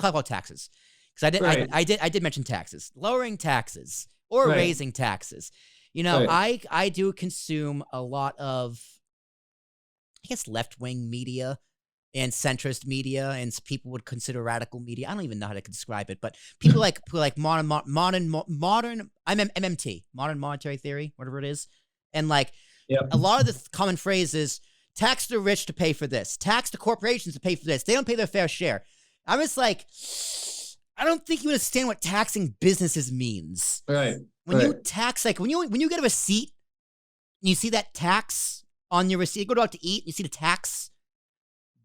talk about taxes because I did mention taxes, lowering taxes or raising taxes. You know, I do consume a lot of, I guess, left-wing media and centrist media, and people would consider radical media. I don't even know how to describe it, but people like modern MMT, modern monetary theory, whatever it is, and like a lot of the common phrase is tax the rich to pay for this, tax the corporations to pay for this. They don't pay their fair share. I'm just like, I don't think you understand what taxing businesses means. Right. When you tax, like when you get a receipt and you see that tax on your receipt, you go out to eat and you see the tax.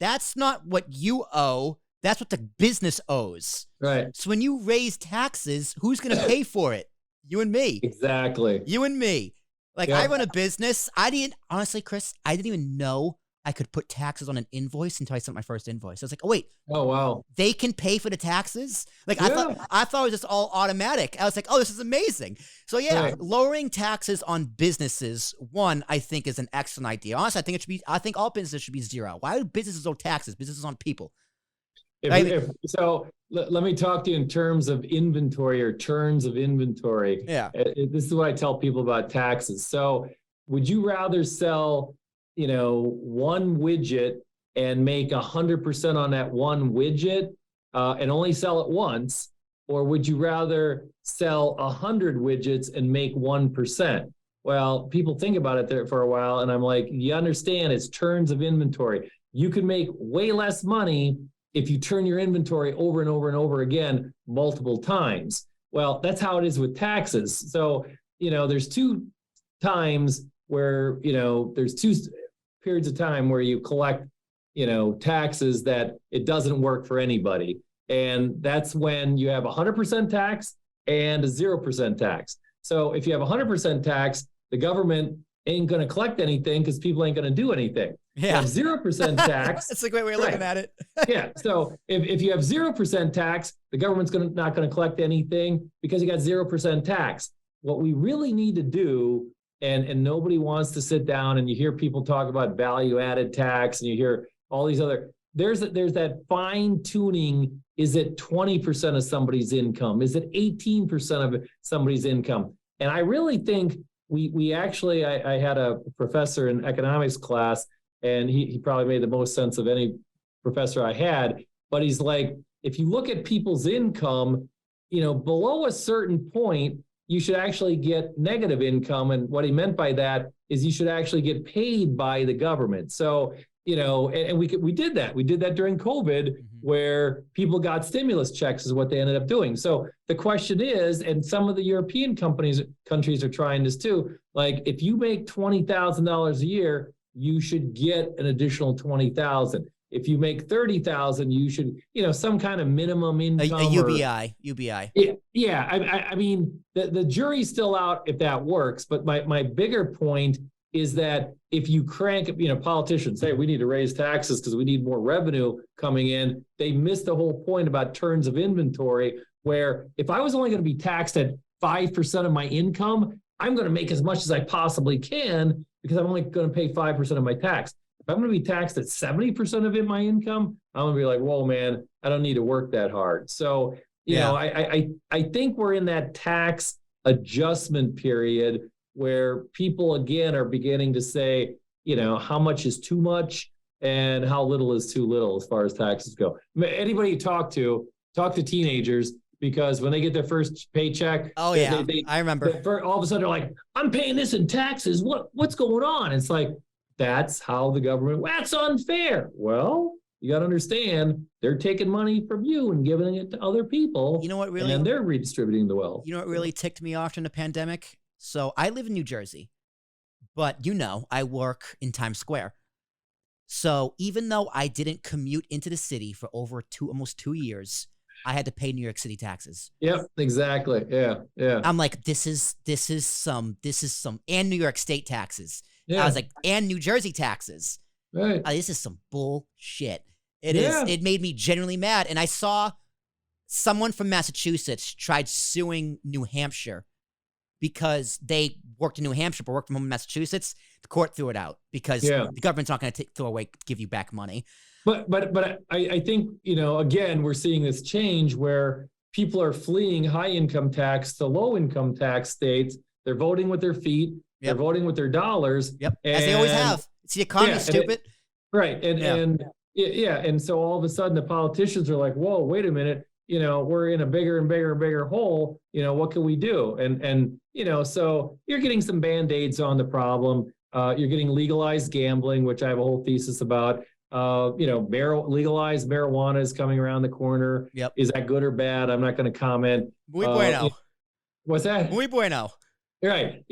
That's not what you owe. That's what the business owes. Right. So when you raise taxes, who's going to pay for it? You and me. Exactly. You and me. Like I run a business. Honestly, Chris, I didn't even know I could put taxes on an invoice until I sent my first invoice. I was like, oh wait. Oh wow. They can pay for the taxes? Like I thought it was just all automatic. I was like, oh, this is amazing. So lowering taxes on businesses, one, I think is an excellent idea. Honestly, I think all businesses should be zero. Why do businesses owe taxes? Businesses on people. So let me talk to you in terms of inventory or turns of inventory. Yeah. This is what I tell people about taxes. So would you rather sell, one widget and make 100% on that one widget and only sell it once? Or would you rather sell 100 widgets and make 1%? Well, people think about it there for a while, and I'm like, you understand it's turns of inventory. You can make way less money if you turn your inventory over and over and over again multiple times. Well, that's how it is with taxes. So, there's two times where, there's two periods of time where you collect, taxes that it doesn't work for anybody. And that's when you have 100% tax and a 0% tax. So if you have 100% tax, the government ain't going to collect anything because people ain't going to do anything. Yeah. If you have 0% tax. That's a great way of looking at it. Yeah. So if you have 0% tax, the government's not going to collect anything because you got 0% tax. What we really need to do, and nobody wants to sit down, and you hear people talk about value added tax, and you hear all these other, there's that fine tuning. Is it 20% of somebody's income? Is it 18% of somebody's income? And I really think we actually, I had a professor in economics class, and he probably made the most sense of any professor I had, but he's like, if you look at people's income, below a certain point, you should actually get negative income. And what he meant by that is you should actually get paid by the government. So, and we did that. We did that during COVID, where people got stimulus checks is what they ended up doing. So the question is, and some of the European countries are trying this too, like if you make $20,000 a year, you should get an additional $20,000. If you make $30,000, you should, some kind of minimum income. A UBI. Yeah. I mean, the jury's still out if that works. But my bigger point is that if you crank, politicians say we need to raise taxes because we need more revenue coming in, they miss the whole point about turns of inventory, where if I was only going to be taxed at 5% of my income, I'm going to make as much as I possibly can because I'm only going to pay 5% of my tax. If I'm going to be taxed at 70% of my income, I'm going to be like, whoa, man, I don't need to work that hard. So, I think we're in that tax adjustment period where people, again, are beginning to say, how much is too much and how little is too little as far as taxes go. Anybody you talk to teenagers, because when they get their first paycheck, I remember. All of a sudden they're like, I'm paying this in taxes. What's going on? It's like, that's how the government, that's unfair. Well, you got to understand, they're taking money from you and giving it to other people. You know what really? And they're redistributing the wealth. You know what really ticked me off during the pandemic? So I live in New Jersey, but I work in Times Square. So even though I didn't commute into the city for over almost 2 years, I had to pay New York City taxes. Yep, exactly. Yeah. I'm like, this is some, and New York State taxes. Yeah. I was like, and New Jersey taxes. Right. This is some bullshit. It made me genuinely mad. And I saw someone from Massachusetts tried suing New Hampshire because they worked in New Hampshire but worked from home in Massachusetts. The court threw it out because the government's not going to give you back money. But I think, again, we're seeing this change where people are fleeing high income tax to low income tax states. They're voting with their feet. They're voting with their dollars. Yep. As they always have. It's the economy, stupid. Right. And so all of a sudden the politicians are like, whoa, wait a minute. We're in a bigger and bigger and bigger hole. What can we do? And so you're getting some Band-Aids on the problem. You're getting legalized gambling, which I have a whole thesis about. Legalized marijuana is coming around the corner. Yep. Is that good or bad? I'm not going to comment. Muy bueno. What's that? Muy bueno. Right.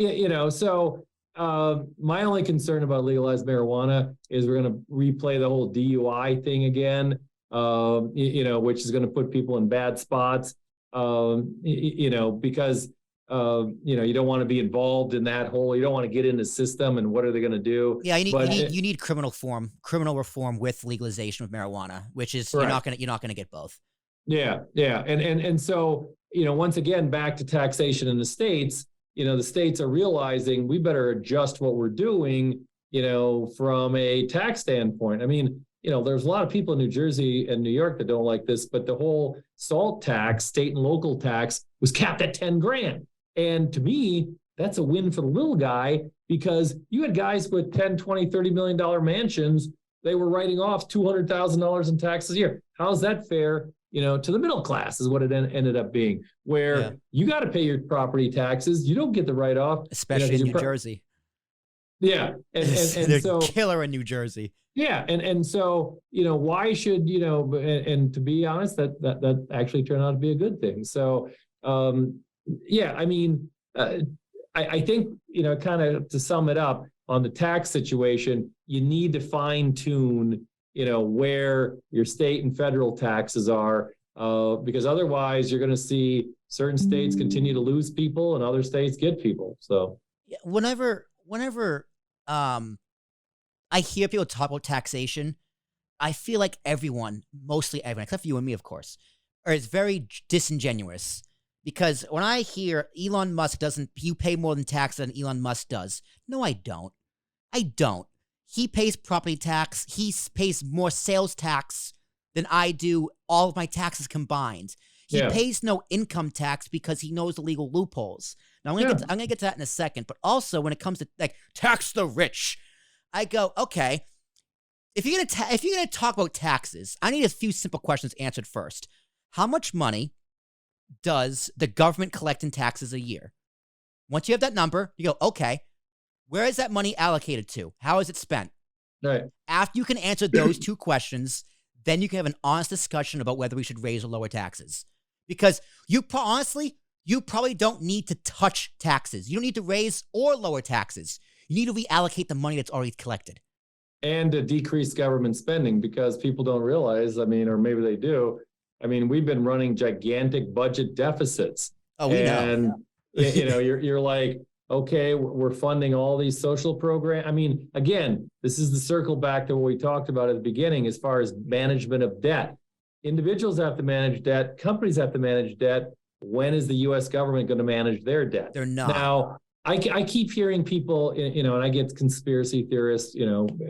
So my only concern about legalized marijuana is we're going to replay the whole DUI thing again, which is going to put people in bad spots, because you don't want to be involved in that whole, you don't want to get in the system and what are they going to do? Yeah, you need criminal reform with legalization of marijuana, which is you're not going to get both. Yeah. And so, once again, back to taxation in the states, the states are realizing we better adjust what we're doing, from a tax standpoint. I mean, there's a lot of people in New Jersey and New York that don't like this, but the whole salt tax, state and local tax, was capped at 10 grand. And to me, that's a win for the little guy, because you had guys with 10, 20, $30 million mansions. They were writing off $200,000 in taxes a year. How's that fair? To the middle class is what it ended up being, where you got to pay your property taxes. You don't get the write-off. Especially in New Jersey. Yeah. And they're so killer in New Jersey. Yeah. And so, why should, and to be honest, that actually turned out to be a good thing. So, I think, kind of to sum it up on the tax situation, you need to fine tune, where your state and federal taxes are, because otherwise you're going to see certain states continue to lose people and other states get people. So whenever I hear people talk about taxation, I feel like mostly everyone, except for you and me, of course, is very disingenuous. Because when I hear Elon Musk you pay more than tax than Elon Musk does. No, I don't. He pays property tax. He pays more sales tax than I do, all of my taxes combined. He pays no income tax because he knows the legal loopholes. Now, I'm gonna get to that in a second. But also, when it comes to tax the rich, I go, okay, if you're gonna talk about taxes, I need a few simple questions answered first. How much money does the government collect in taxes a year? Once you have that number, you go, okay, where is that money allocated to? How is it spent? Right. After you can answer those two questions, then you can have an honest discussion about whether we should raise or lower taxes. Because you probably don't need to touch taxes. You don't need to raise or lower taxes. You need to reallocate the money that's already collected. And to decrease government spending, because people don't realize, or maybe they do, we've been running gigantic budget deficits. Oh, we know. And, you're like, okay, we're funding all these social programs. Again, this is the circle back to what we talked about at the beginning as far as management of debt. Individuals have to manage debt. Companies have to manage debt. When is the U.S. government going to manage their debt? They're not. Now, I keep hearing people, and I get conspiracy theorists,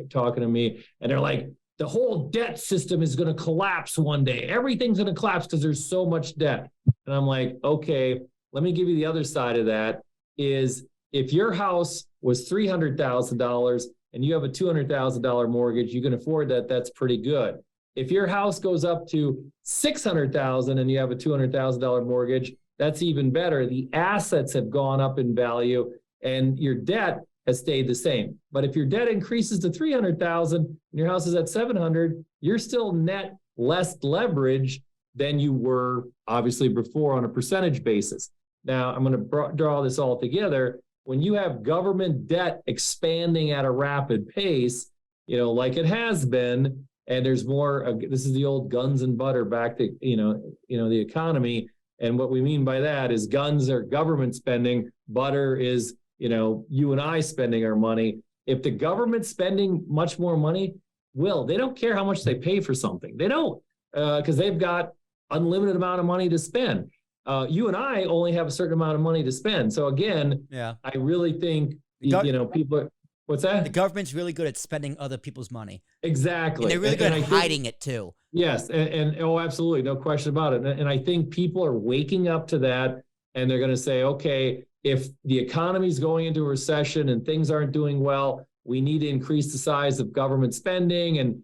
talking to me, and they're like, the whole debt system is going to collapse one day. Everything's going to collapse because there's so much debt. And I'm like, okay, let me give you the other side of that is if your house was $300,000 and you have a $200,000 mortgage, you can afford that. That's pretty good. If your house goes up to $600,000 and you have a $200,000 mortgage, that's even better. The assets have gone up in value and your debt has stayed the same. But if your debt increases to $300,000 and your house is at $700,000, you're still net less leverage than you were obviously before on a percentage basis. Now, I'm going to draw this all together. When you have government debt expanding at a rapid pace, like it has been, and there's more, this is the old guns and butter back to, the economy. And what we mean by that is guns are government spending, butter is, you and I spending our money. If the government's spending much more money, they don't care how much they pay for something. They don't, because they've got unlimited amount of money to spend. You and I only have a certain amount of money to spend. So again, I really think, people, What's that? The government's really good at spending other people's money. Exactly. And they're really good at hiding it too. Yes. And oh, absolutely. No question about it. And I think people are waking up to that, and they're going to say, okay, if the economy is going into a recession and things aren't doing well, we need to increase the size of government spending and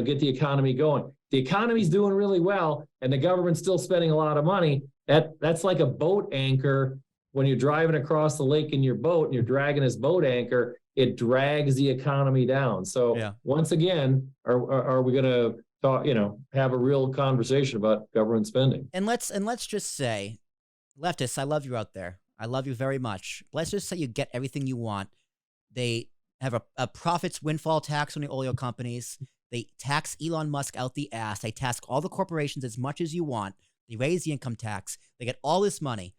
get the economy going. The economy's doing really well and the government's still spending a lot of money. That's like a boat anchor. When you're driving across the lake in your boat and you're dragging this boat anchor, it drags the economy down. So once again, are we going to talk, have a real conversation about government spending? And let's just say, leftists, I love you out there. I love you very much. Let's just say you get everything you want. They have a profits windfall tax on the oil companies. They tax Elon Musk out the ass. They tax all the corporations as much as you want. They raise the income tax. They get all this money.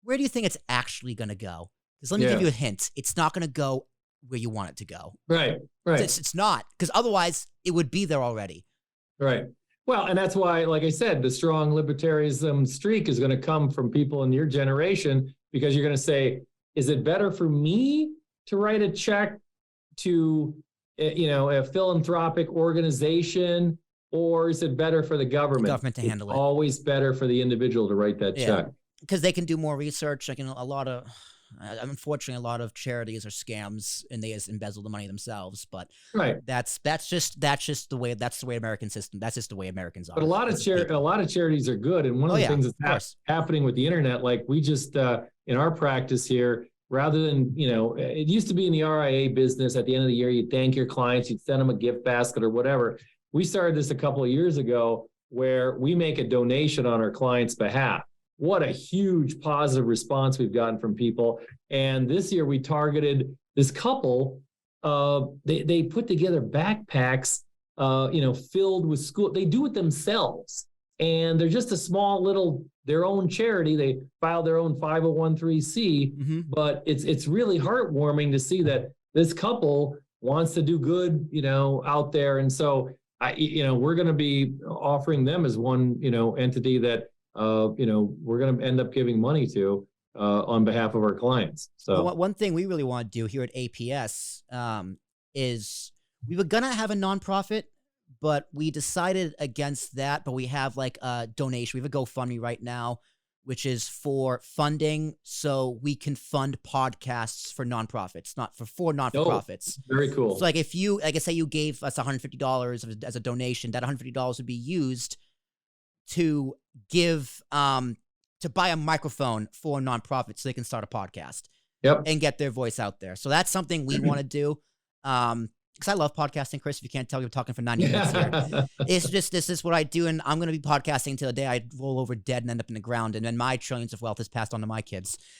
Where do you think it's actually going to go? Because let me give you a hint. It's not going to go where you want it to go. Right. It's not. Because otherwise, it would be there already. Right. Well, and that's why, like I said, the strong libertarianism streak is going to come from people in your generation, because you're going to say, is it better for me to write a check to, a philanthropic organization, or is it better for the government? The government to handle it. It's always better for the individual to write that check. Because they can do more research. Like, unfortunately, a lot of charities are scams and they just embezzle the money themselves. But that's just the way American system. That's just the way Americans are. But a lot of charities are good, and one of the things that's happening with the internet, like we just in our practice here, rather than it used to be in the RIA business. At the end of the year, you'd thank your clients, you'd send them a gift basket or whatever. We started this a couple of years ago, where we make a donation on our clients' behalf. What a huge positive response we've gotten from people. And this year we targeted this couple. They put together backpacks, filled with school. They do it themselves. And they're just a small little, their own charity. They file their own 501(c), but it's really heartwarming to see that this couple wants to do good, out there. And so, we're going to be offering them as one, entity that, we're going to end up giving money to on behalf of our clients. So one thing we really want to do here at APS is we were going to have a nonprofit, but we decided against that. But we have like a donation. We have a GoFundMe right now, which is for funding, so we can fund podcasts for nonprofits, for non-for-profits. Very cool. So like if you, like I say, you gave us $150 as a donation, that $150 would be used to give to buy a microphone for a nonprofit so they can start a podcast and get their voice out there. So that's something we want to do. Because I love podcasting, Chris. If you can't tell, we're talking for 90 minutes here. It's just, this is what I do, and I'm going to be podcasting until the day I roll over dead and end up in the ground, and then my trillions of wealth is passed on to my kids.